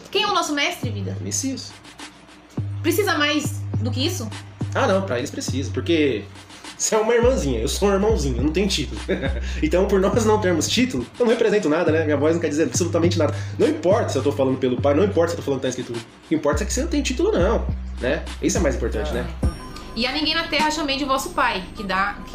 Quem é o nosso mestre, vida? Messias. Precisa mais do que isso? Ah, não, pra eles precisa, porque você é uma irmãzinha, eu sou um irmãozinho, eu não tenho título. Então, por nós não termos título, eu não represento nada, né? Minha voz não quer dizer absolutamente nada. Não importa se eu tô falando pelo pai, não importa se eu tô falando que tá escrito. O que importa é que você não tem título, não, né? Isso é mais importante, né? E a ninguém na terra chamei de vosso pai, que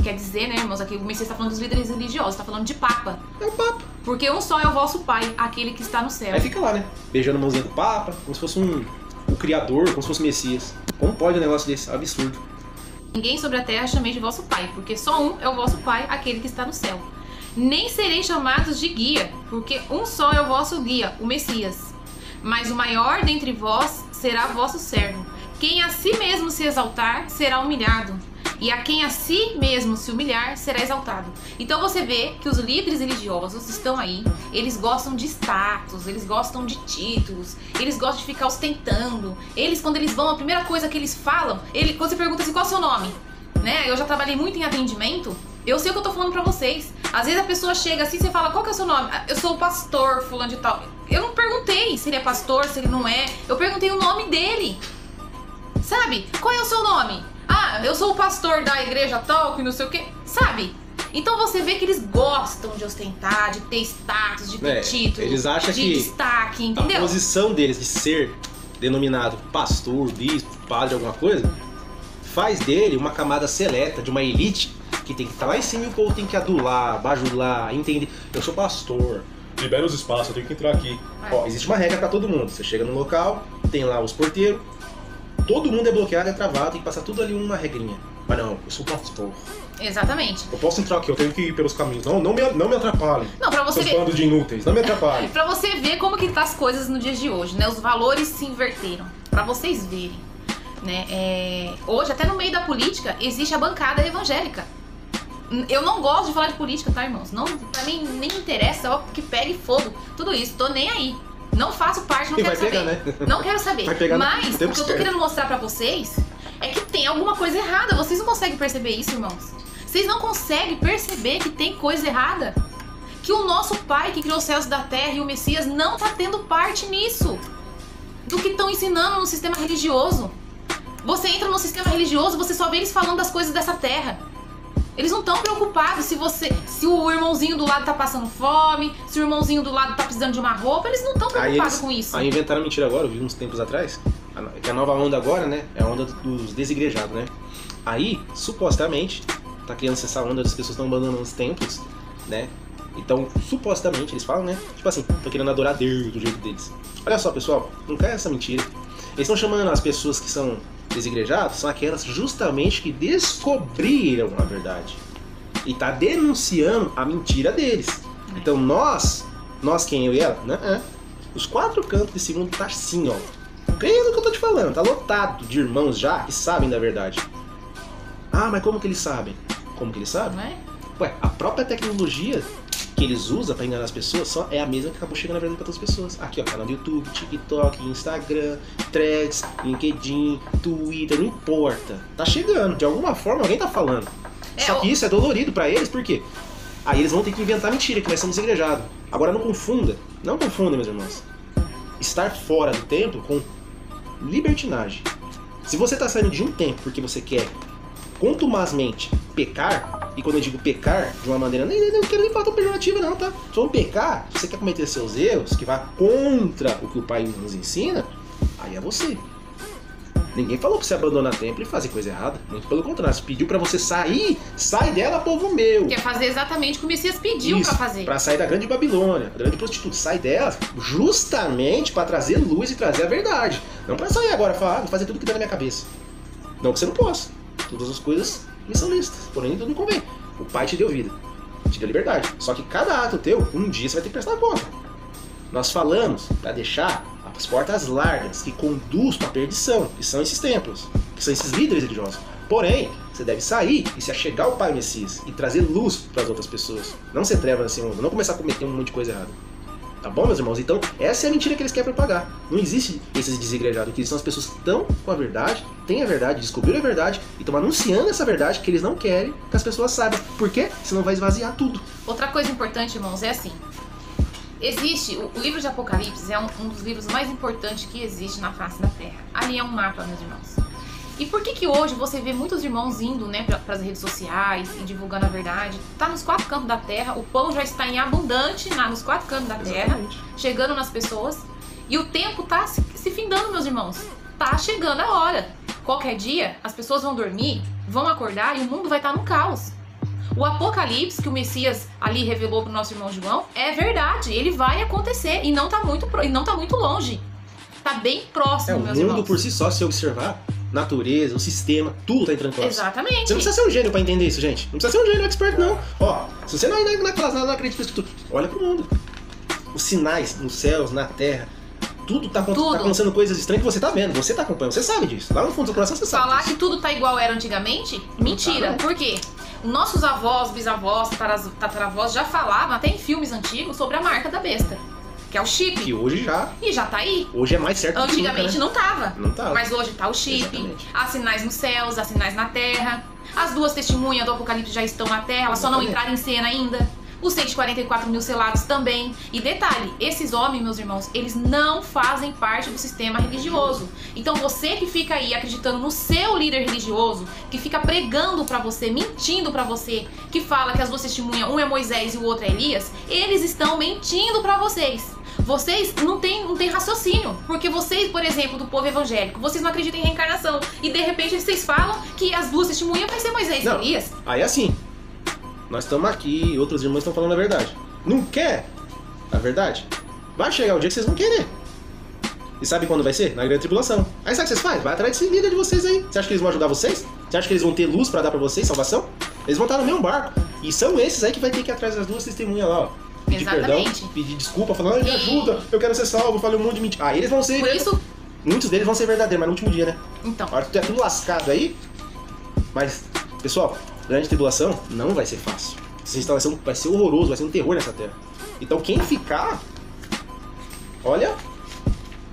quer dizer, né, irmãos, aqui o Messias está falando dos líderes religiosos, está falando de Papa. É o Papa. Porque um só é o vosso pai, aquele que está no céu. Aí fica lá, né? Beijando a mãozinha do Papa, como se fosse o Criador, como se fosse o Messias. Como pode um negócio desse? Absurdo. Ninguém sobre a terra chamei de vosso pai, porque só um é o vosso pai, aquele que está no céu. Nem sereis chamados de guia, porque um só é o vosso guia, o Messias. Mas o maior dentre vós será vosso servo. Quem a si mesmo se exaltar, será humilhado. E a quem a si mesmo se humilhar, será exaltado. Então você vê que os líderes religiosos estão aí, eles gostam de status, eles gostam de títulos, eles gostam de ficar ostentando. Eles, quando eles vão, a primeira coisa que eles falam, quando você pergunta assim, qual é o seu nome? Né? Eu já trabalhei muito em atendimento, eu sei o que eu tô falando pra vocês. Às vezes a pessoa chega assim, você fala, qual que é o seu nome? Eu sou o pastor fulano de tal. Eu não perguntei se ele é pastor, se ele não é. Eu perguntei o nome dele. Sabe? Qual é o seu nome? Ah, eu sou o pastor da igreja tal, que não sei o que. Sabe? Então você vê que eles gostam de ostentar, de ter status, de ter título, eles acham de que destaque, entendeu? A posição deles de ser denominado pastor, bispo, padre, alguma coisa, faz dele uma camada seleta, de uma elite, que tem que estar lá em cima e o povo tem que adular, bajular, entender. Eu sou pastor, libera os espaços, eu tenho que entrar aqui. Ó, existe uma regra pra todo mundo. Você chega no local, tem lá os porteiros, todo mundo é bloqueado, é travado, tem que passar tudo ali uma regrinha. Mas não, eu sou pastor. Exatamente. Eu posso entrar aqui, eu tenho que ir pelos caminhos. Não me atrapalhem. Não, pra você Seus ver. bandos de inúteis, não me atrapalhem. Pra você ver como que tá as coisas no dia de hoje, né? Os valores se inverteram. Pra vocês verem, né? Hoje, até no meio da política, existe a bancada evangélica. Eu não gosto de falar de política, tá, irmãos? Não, pra mim nem me interessa, ó, que pegue fogo. Tudo isso, tô nem aí. Não faço parte, não quero saber. Pegar, né? Não quero saber. Mas o que eu tô querendo mostrar pra vocês é que tem alguma coisa errada. Vocês não conseguem perceber isso, irmãos? Vocês não conseguem perceber que tem coisa errada? Que o nosso Pai que criou os céus da terra e o Messias não tá tendo parte nisso. Do que estão ensinando no sistema religioso. Você entra no sistema religioso, você só vê eles falando das coisas dessa terra. Eles não estão preocupados se o irmãozinho do lado tá passando fome, se o irmãozinho do lado tá precisando de uma roupa, eles não estão preocupados com isso. Aí inventaram mentira agora, eu vi uns tempos atrás, que a nova onda agora, né, é a onda dos desigrejados, né? Aí, supostamente, tá criando essa onda das pessoas estão abandonando os templos, né? Então, supostamente, eles falam, né? Tipo assim, tô querendo adorar Deus do jeito deles. Olha só, pessoal, não cai essa mentira. Eles estão chamando as pessoas que são desigrejados, são aquelas justamente que descobriram a verdade. E tá denunciando a mentira deles. Então nós quem, eu e ela? Né? Os quatro cantos desse mundo tá assim, ó. Creio no que eu tô te falando, tá lotado de irmãos já que sabem da verdade. Ah, mas como que eles sabem? Como que eles sabem? Não é? Ué, a própria tecnologia que eles usam pra enganar as pessoas só é a mesma que acabou chegando na verdade pra todas as pessoas. Aqui, ó, canal do YouTube, TikTok, Instagram, Threads, LinkedIn, Twitter, não importa. Tá chegando, de alguma forma alguém tá falando. Só que isso é dolorido pra eles, por quê? Aí eles vão ter que inventar mentira, que nós somos igrejados. Agora não confunda, meus irmãos, estar fora do templo com libertinagem. Se você tá saindo de um templo porque você quer contumazmente pecar, e quando eu digo pecar de uma maneira, não quero nem falar tão pejorativa não, tá? Só um pecar, se você quer cometer seus erros, que vá contra o que o Pai nos ensina, aí é você. Ninguém falou pra você abandonar o templo e fazer coisa errada. Muito pelo contrário, pediu pra você sair, sai dela, povo meu. Quer fazer exatamente o que o Messias pediu pra fazer. Pra sair da grande Babilônia, da grande prostituta. Sai dela justamente pra trazer luz e trazer a verdade. Não pra sair agora e falar, vou fazer tudo que dá na minha cabeça. Não que você não possa. Todas as coisas me são listas, porém tudo não convém. O Pai te deu vida, te deu liberdade. Só que cada ato teu, um dia você vai ter que prestar conta. Nós falamos para deixar as portas largas que conduz para a perdição, que são esses templos, que são esses líderes religiosos. Porém, você deve sair e se achegar ao Pai Messias e trazer luz para as outras pessoas. Não ser trevas nesse mundo, não começar a cometer um monte de coisa errada. Tá bom, meus irmãos? Então, essa é a mentira que eles querem propagar. Não existe esses desigrejados, que são as pessoas que estão com a verdade, têm a verdade, descobriram a verdade e estão anunciando essa verdade que eles não querem que as pessoas saibam. Por quê? Senão vai esvaziar tudo. Outra coisa importante, irmãos, é assim. Existe, o livro de Apocalipse é um dos livros mais importantes que existe na face da Terra. Ali é um mapa, meus irmãos. E por que hoje você vê muitos irmãos indo, né, para as redes sociais e divulgando a verdade? Tá nos 4 cantos da terra, o pão já está em abundante nos 4 cantos da terra, chegando nas pessoas. E o tempo tá se findando, meus irmãos. Tá chegando a hora. Qualquer dia, as pessoas vão dormir, vão acordar e o mundo vai estar no caos. O Apocalipse que o Messias ali revelou para o nosso irmão João é verdade, ele vai acontecer e não tá muito longe. Tá bem próximo, meus irmãos. O mundo por si só, se observar, natureza, o sistema, tudo tá entrando em colapso. Exatamente. Você não precisa ser um gênio pra entender isso, gente. Não precisa ser um gênio expert, não. Ó, se você não acredita nisso tudo, olha pro mundo. Os sinais nos céus, na terra, tudo tá acontecendo coisas estranhas que você tá vendo, você tá acompanhando, você sabe disso. Lá no fundo do coração você sabe Falar disso. que tudo tá igual era antigamente? Mentira. Tá, por quê? Nossos avós, bisavós, tataravós já falavam, até em filmes antigos, sobre a marca da besta. Que é o chip. Que hoje já. E já tá aí. Hoje é mais certo que antigamente nunca, né? não tava. Mas hoje tá o chip. Exatamente. Há sinais nos céus, há sinais na terra. As 2 testemunhas do Apocalipse já estão na terra, elas só não entraram em cena ainda. Os 144 mil selados também. E detalhe, esses homens, meus irmãos, eles não fazem parte do sistema religioso. Então você que fica aí acreditando no seu líder religioso, que fica pregando pra você, mentindo pra você, que fala que as 2 testemunhas, um é Moisés e o outro é Elias, eles estão mentindo pra vocês. Vocês não têm raciocínio. Porque vocês, por exemplo, do povo evangélico, vocês não acreditam em reencarnação. E de repente vocês falam que as 2 testemunhas vai ser Moisés e Elias. Aí assim, nós estamos aqui, outros irmãos estão falando a verdade. Não quer a verdade? Vai chegar o dia que vocês vão querer. E sabe quando vai ser? Na grande tribulação. Aí sabe o que vocês fazem? Vai atrás desse líder de vocês aí. Você acha que eles vão ajudar vocês? Você acha que eles vão ter luz pra dar pra vocês, salvação? Eles vão estar no mesmo barco. E são esses aí que vai ter que ir atrás das 2 testemunhas lá, ó. Pedir perdão, pedir desculpa, falando, me ajuda, eu quero ser salvo, eu falei um monte de mentira. Ah, eles vão ser. Por isso... Muitos deles vão ser verdadeiros, mas no último dia, né? Então. A hora que tu é tudo lascado aí. Mas, pessoal, grande tribulação não vai ser fácil. Essa instalação vai ser horroroso, vai ser um terror nessa terra. Então quem ficar, olha,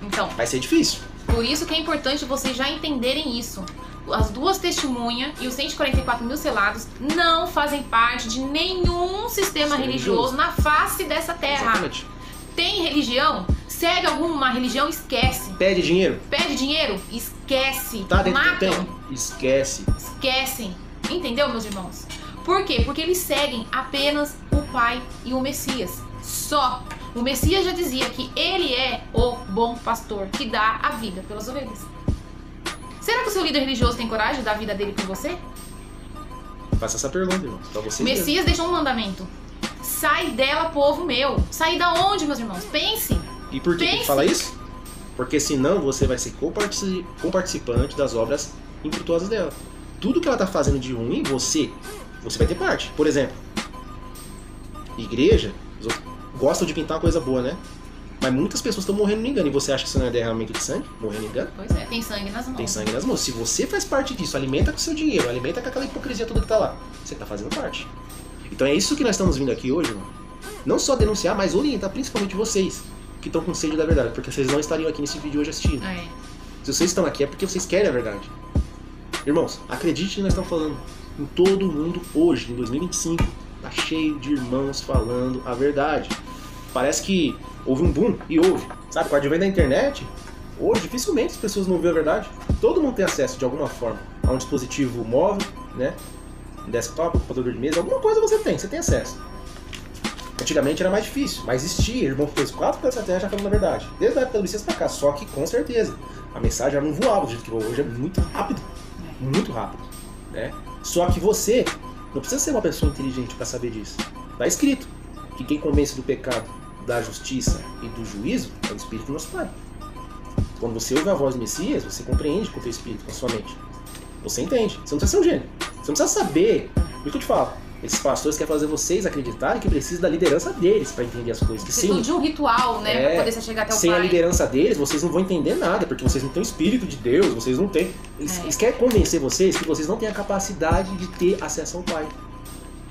então, vai ser difícil. Por isso que é importante vocês já entenderem isso. As 2 testemunhas e os 144 mil selados não fazem parte de nenhum sistema religioso na face dessa terra. Exatamente. Tem religião? Segue alguma religião? Esquece. Pede dinheiro? Pede dinheiro? Esquece. Tá dentro Matam? do templo? Esquece. Esquecem. Entendeu, meus irmãos? Por quê? Porque eles seguem apenas o Pai e o Messias. Só. O Messias já dizia que ele é o bom pastor que dá a vida pelas ovelhas. Será que o seu líder religioso tem coragem de dar a vida dele por você? Faça essa pergunta, irmão. Pra vocês. O Messias deixou um mandamento. Sai dela, povo meu. Sai da onde, meus irmãos? Pense. E por que ele fala isso? Porque senão você vai ser comparticipante das obras infrutuosas dela. Tudo que ela tá fazendo de ruim, você vai ter parte. Por exemplo, igreja, gostam de pintar uma coisa boa, né? Mas muitas pessoas estão morrendo no engano. E você acha que isso não é derramamento de sangue? Morrendo no engano? Pois é, tem sangue nas mãos. Tem sangue nas mãos. Se você faz parte disso, alimenta com o seu dinheiro, alimenta com aquela hipocrisia toda que tá lá, você tá fazendo parte. Então é isso que nós estamos vindo aqui hoje, irmão. Não só denunciar, mas orientar principalmente vocês que estão com sede da verdade. Porque vocês não estariam aqui nesse vídeo hoje assistindo. É. Se vocês estão aqui é porque vocês querem a verdade. Irmãos, acredite que nós estamos falando. Em todo o mundo hoje, em 2025, tá cheio de irmãos falando a verdade. Parece que houve um boom, e houve. Sabe, com o advento da internet, hoje dificilmente as pessoas não veem a verdade. Todo mundo tem acesso de alguma forma a um dispositivo móvel, né? Um desktop, um computador de mesa, alguma coisa você tem acesso. Antigamente era mais difícil, mas existia, irmão fez 4 cantos da terra já falando a verdade. Desde a época do Messias pra cá, só que com certeza a mensagem já não voava do jeito que voa. Hoje é muito rápido, né? Só que você não precisa ser uma pessoa inteligente para saber disso. Tá escrito que quem convence do pecado, da justiça e do juízo é o Espírito do nosso Pai. Quando você ouve a voz do Messias, você compreende com o teu espírito, com a sua mente. Você entende. Você não precisa ser um gênio. Você não precisa saber. O que eu te falo? Esses pastores querem fazer vocês acreditarem que precisa da liderança deles para entender as coisas. Que sem, de um ritual, né? Pra poder chegar até o sem Pai. Sem a liderança deles, vocês não vão entender nada, porque vocês não têm o Espírito de Deus, vocês não têm. Eles querem convencer vocês que vocês não têm a capacidade de ter acesso ao Pai.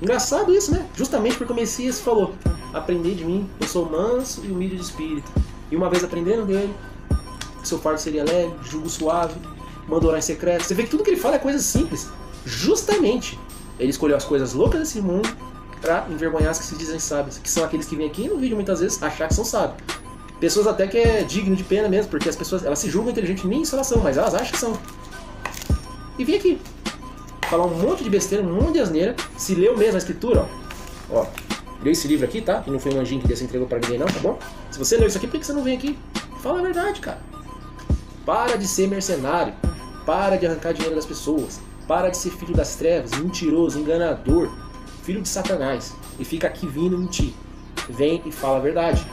Engraçado isso, né? Justamente porque o Messias falou: aprendei de mim, eu sou manso e humilde de espírito. E uma vez aprendendo dele, seu fardo seria leve, jugo suave, manda orar em secreto. Você vê que tudo que ele fala é coisa simples. Justamente, ele escolheu as coisas loucas desse mundo pra envergonhar as que se dizem sábios, que são aqueles que vêm aqui no vídeo muitas vezes achar que são sábios. Pessoas até que é digno de pena mesmo, porque as pessoas, elas se julgam inteligentes, nem isso elas são, mas elas acham que são. E vem aqui, falar um monte de besteira, um monte de asneira, se leu mesmo a escritura, ó. Leu esse livro aqui, tá? Que não foi um anjinho que Deus entregou pra ninguém não, tá bom? Se você leu isso aqui, por que você não vem aqui? Fala a verdade, cara. Para de ser mercenário. Para de arrancar dinheiro das pessoas. Para de ser filho das trevas, mentiroso, enganador, filho de Satanás. E fica aqui vindo mentir. Vem e fala a verdade.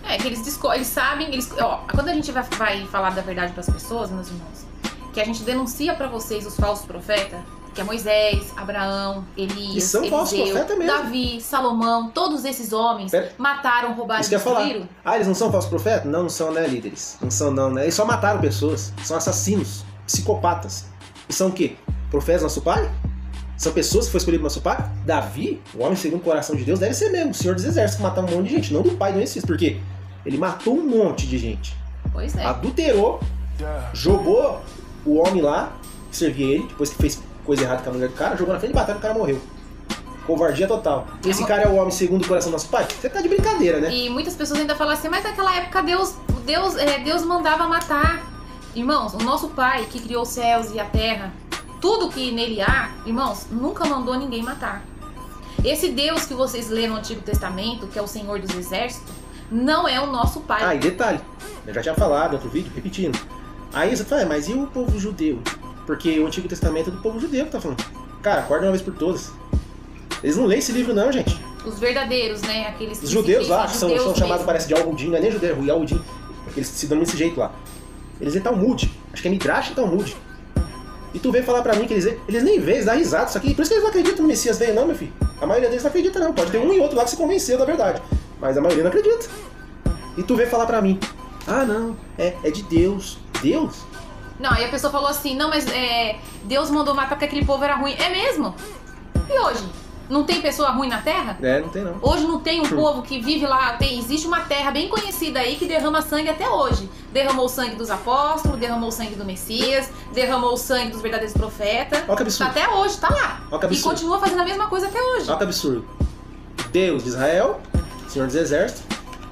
É, que eles sabem, quando a gente vai falar da verdade pras pessoas, meus irmãos, que a gente denuncia pra vocês os falsos profetas, que é Moisés, Abraão, Elias, Eliseu, Davi, Salomão, todos esses homens mataram, roubaram e destruíram. Ah, eles não são falsos profetas? Não, não são, né, líderes? Não são, não, né? Eles só mataram pessoas. São assassinos, psicopatas. E são o quê? Profetas nosso pai? São pessoas que foram escolhidas do nosso pai? Davi, o homem segundo o coração de Deus, deve ser mesmo o Senhor dos Exércitos, que matou um monte de gente, não do pai do Messias. Por quê? Ele matou um monte de gente. Pois é. Adulterou, jogou o homem lá, que servia ele, depois que fez coisa errada com a mulher do cara, jogou na frente de batalha e o cara morreu. Covardia total. Esse cara é o homem segundo o coração do nosso pai? Você tá de brincadeira, né? E muitas pessoas ainda falam assim, mas naquela época Deus mandava matar. Irmãos, o nosso pai que criou os céus e a terra, tudo que nele há, irmãos, nunca mandou ninguém matar. Esse Deus que vocês leram no Antigo Testamento, que é o Senhor dos Exércitos, não é o nosso pai. Ah, e detalhe, eu já tinha falado em outro vídeo, repetindo. Aí você fala, mas e o povo judeu? Porque o Antigo Testamento é do povo judeu que tá falando. Cara, acorda uma vez por todas. Eles não leem esse livro não, gente. Os verdadeiros, né? Aqueles que os judeus lá, que são chamados, parece, de Alhudim, não é nem judeu, é Alhudim. Eles se dão desse jeito lá. Eles leem Talmud. Acho que é Midrash e Talmud. E tu vem falar pra mim que eles nem veem, eles dão risada isso aqui. Por isso que eles não acreditam no Messias veio não, meu filho. A maioria deles não acredita não. Pode ter um e outro lá que se convenceu da verdade. Mas a maioria não acredita. E tu vem falar pra mim, ah não, é de Deus. Deus? Não, aí a pessoa falou assim, não, mas Deus mandou matar porque aquele povo era ruim. É mesmo? E hoje? Não tem pessoa ruim na Terra? É, não tem não. Hoje não tem um povo que vive lá, existe uma terra bem conhecida aí que derrama sangue até hoje. Derramou o sangue dos apóstolos, derramou o sangue do Messias, derramou o sangue dos verdadeiros profetas. Olha que absurdo. Tá até hoje, tá lá. Olha que absurdo. E continua fazendo a mesma coisa até hoje. Olha que absurdo. Deus de Israel, Senhor dos Exércitos,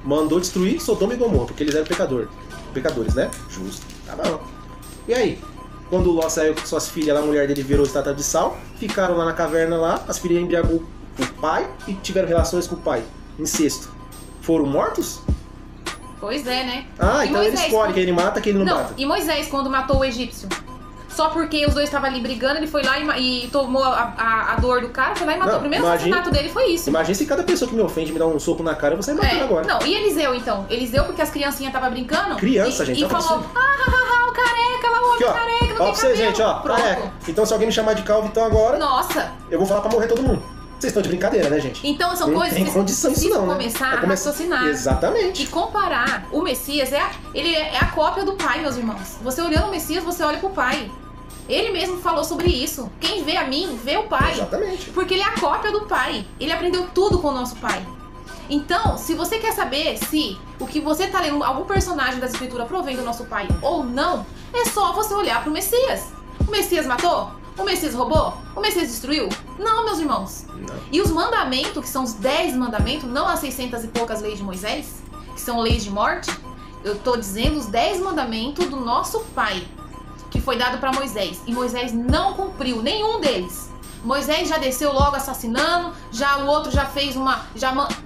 mandou destruir Sodoma e Gomorra, porque eles eram pecadores, né? Justo. Tá bom. E aí? Quando o Ló saiu com suas filhas, a mulher dele virou estátua de sal, ficaram lá na caverna lá, as filhas embriagou o pai e tiveram relações com o pai. Incesto. Foram mortos? Pois é, né? Ah, então ele escolhe quem ele mata, quem ele não mata. E Moisés, quando matou o egípcio? Só porque os dois estavam ali brigando, ele foi lá e tomou a dor do cara, foi lá e matou. O primeiro assassinato dele foi isso. Imagina se cada pessoa que me ofende me dá um soco na cara, eu vou sair matando agora. Não, e Eliseu então? Eliseu porque as criancinhas estavam brincando? Criança, gente. E falou, o careca, lá o homem careca, não tem pra vocês, gente, ó, careca. Então se alguém me chamar de calvo, então agora... Nossa! Eu vou falar pra morrer todo mundo. Vocês estão de brincadeira, né, gente? Então são coisas que precisam começar a raciocinar. Exatamente. E comparar. O Messias, ele é a cópia do Pai, meus irmãos. Você olhando o Messias, você olha pro Pai. Ele mesmo falou sobre isso. Quem vê a mim, vê o Pai. Exatamente. Porque ele é a cópia do Pai. Ele aprendeu tudo com o nosso Pai. Então, se você quer saber se o que você tá lendo, algum personagem da Escritura provém do nosso Pai ou não, é só você olhar pro Messias. O Messias matou? O Messias roubou? O Messias destruiu? Não, meus irmãos. Não. E os mandamentos, que são os 10 mandamentos, não as 600 e poucas leis de Moisés, que são leis de morte, eu tô dizendo os 10 mandamentos do nosso Pai, que foi dado para Moisés. E Moisés não cumpriu nenhum deles. Moisés já desceu logo assassinando, já o outro já fez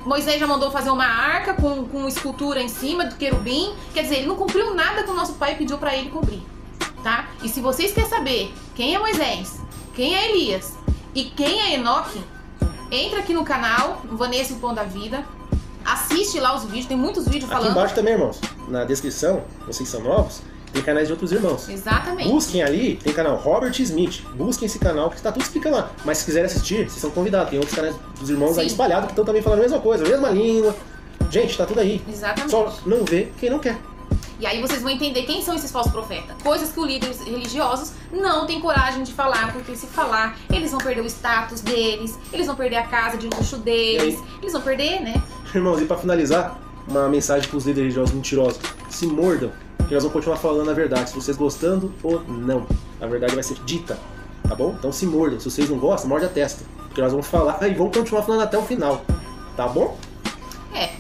Moisés já mandou fazer uma arca com escultura em cima do querubim. Quer dizer, ele não cumpriu nada que o nosso Pai pediu para ele cumprir. Tá? E se vocês querem saber quem é Moisés, quem é Elias e quem é Enoque, entra aqui no canal, Vanessa e o Pão da Vida, assiste lá os vídeos, tem muitos vídeos falando. Aqui embaixo também, irmãos, na descrição, vocês são novos, tem canais de outros irmãos. Exatamente. Busquem ali, tem canal Robert Smith, busquem esse canal, porque tá tudo explicando lá. Mas se quiserem assistir, vocês são convidados, tem outros canais dos irmãos aí espalhados que estão também falando a mesma coisa, a mesma língua. Gente, tá tudo aí. Exatamente. Só não vê quem não quer. E aí vocês vão entender quem são esses falsos profetas. Coisas que os líderes religiosos não têm coragem de falar, porque se falar, eles vão perder o status deles, eles vão perder a casa de luxo deles, eles vão perder, né? Irmãos, e pra finalizar, uma mensagem pros líderes religiosos mentirosos. Se mordam, que nós vamos continuar falando a verdade, se vocês gostando ou não. A verdade vai ser dita. tá bom? Então se mordam, se vocês não gostam, morde a testa, porque nós vamos falar e vamos continuar falando até o final, tá bom?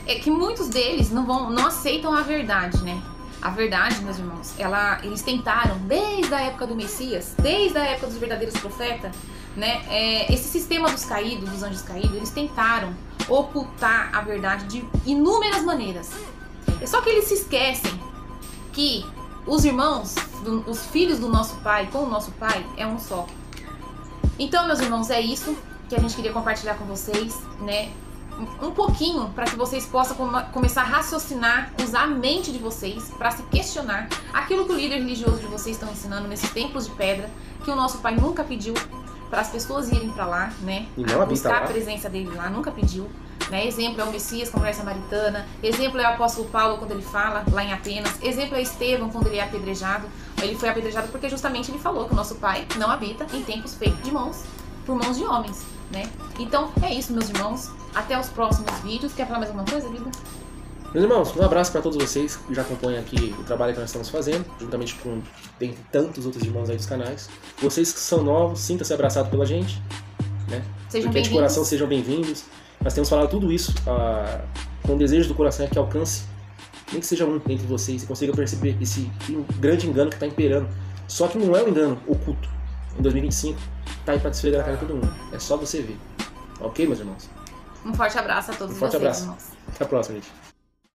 É que muitos deles não aceitam a verdade, né? A verdade, meus irmãos, eles tentaram, desde a época do Messias, desde a época dos verdadeiros profetas, né? Esse sistema dos caídos, dos anjos caídos, eles tentaram ocultar a verdade de inúmeras maneiras. Só que eles se esquecem que os irmãos, os filhos do nosso Pai, com o nosso Pai, é um só. Então, meus irmãos, é isso que a gente queria compartilhar com vocês, né? Um pouquinho para que vocês possam começar a raciocinar, usar a mente de vocês para se questionar aquilo que o líder religioso de vocês estão ensinando nesses templos de pedra, que o nosso Pai nunca pediu para as pessoas irem para lá, né? E não buscar lá. A presença dele lá, nunca pediu. Né? Exemplo é o Messias com a mulher samaritana, exemplo é o apóstolo Paulo quando ele fala lá em Atenas, exemplo é Estevão quando ele é apedrejado. Ele foi apedrejado porque justamente ele falou que o nosso Pai não habita em templos feitos de mãos, por mãos de homens, né? Então é isso, meus irmãos, até os próximos vídeos. Quer falar mais alguma coisa, Vida? Meus irmãos, um abraço para todos vocês que já acompanham aqui o trabalho que nós estamos fazendo, juntamente com tem tantos outros irmãos aí dos canais. Vocês que são novos, sintam-se abraçados pela gente, né? Sejam porque de coração sejam bem-vindos. Nós temos falado tudo isso com o desejo do coração é que alcance, nem que seja um entre vocês, e consiga perceber esse grande engano que está imperando. Só que não é um engano oculto. Em 2025, tá aí para desfregar na cara de todo mundo. É só você ver. Ok, meus irmãos? Um forte abraço a todos Um forte vocês, abraço. irmãos. Até a próxima, gente.